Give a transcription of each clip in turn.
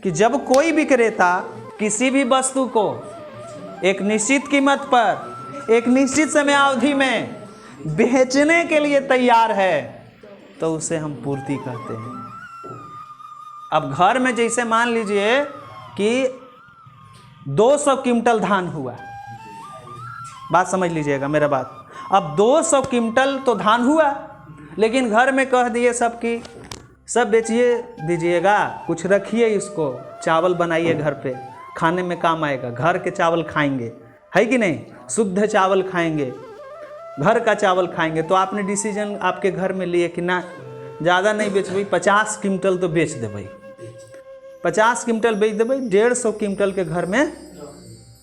कि जब कोई विक्रेता किसी भी वस्तु को एक निश्चित कीमत पर एक निश्चित समयावधि में बेचने के लिए तैयार है तो उसे हम पूर्ति कहते हैं। अब घर में जैसे मान लीजिए कि 200 क्विंटल धान हुआ, बात समझ लीजिएगा मेरा बात। अब 200 क्विंटल तो धान हुआ, लेकिन घर में कह दिए सब कि सब बेचिए दीजिएगा, कुछ रखिए, इसको चावल बनाइए, घर पे खाने में काम आएगा, घर के चावल खाएंगे, है कि नहीं, शुद्ध चावल खाएंगे, घर का चावल खाएंगे। तो आपने डिसीजन आपके घर में लिए कि ना ज़्यादा नहीं बेचबै, 50 क्विंटल तो बेच देबै, 50 क्विंटल बेच देबै, 150 क्विंटल के घर में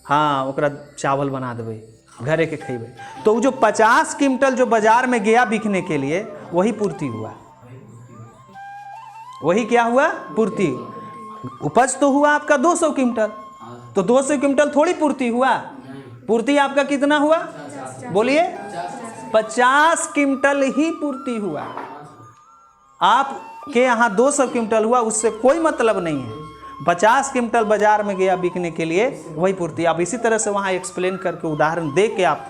हाँ ओकरा चावल बना देबै, घरे के खेबै। तो जो 50 क्विंटल जो बाजार में गया बिकने के लिए वही पूर्ति हुआ, वही क्या हुआ, पूर्ति। उपज तो हुआ आपका 200 क्विंटल, तो 200 क्विंटल थोड़ी पूर्ति हुआ, पूर्ति आपका कितना हुआ, बोलिए 50 क्विंटल ही पूर्ति हुआ। आपके यहाँ 200 क्विंटल हुआ, उससे कोई मतलब नहीं है। 50 क्विंटल बाजार में गया बिकने के लिए वही पूर्ति। आप इसी तरह से वहाँ एक्सप्लेन करके उदाहरण दे के आप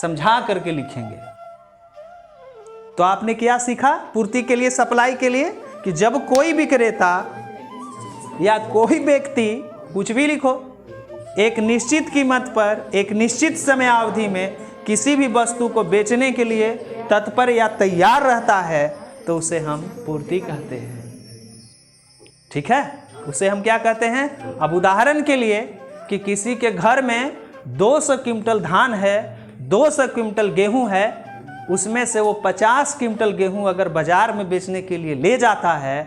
समझा करके लिखेंगे। तो आपने क्या सीखा पूर्ति के लिए, सप्लाई के लिए, कि जब कोई विक्रेता या कोई व्यक्ति, कुछ भी लिखो, एक निश्चित कीमत पर एक निश्चित समयावधि में किसी भी वस्तु को बेचने के लिए तत्पर या तैयार रहता है तो उसे हम पूर्ति कहते हैं। ठीक है, उसे हम क्या कहते हैं। अब उदाहरण के लिए कि किसी के घर में 200 क्विंटल धान है, 200 क्विंटल गेहूं है, उसमें से वो 50 क्विंटल गेहूं अगर बाजार में बेचने के लिए ले जाता है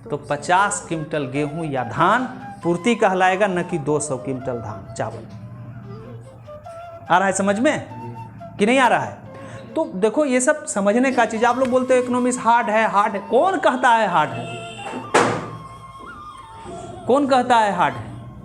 तो 50 क्विंटल गेहूं या धान पूर्ति कहलाएगा, न कि 200 क्विंटल धान चावल। आ रहा है समझ में कि नहीं आ रहा है। तो देखो ये सब समझने का चीज। आप लोग बोलते हो इकोनॉमिक्स हार्ड है, हार्ड है। कौन कहता है हार्ड है, कौन कहता है हार्ड है।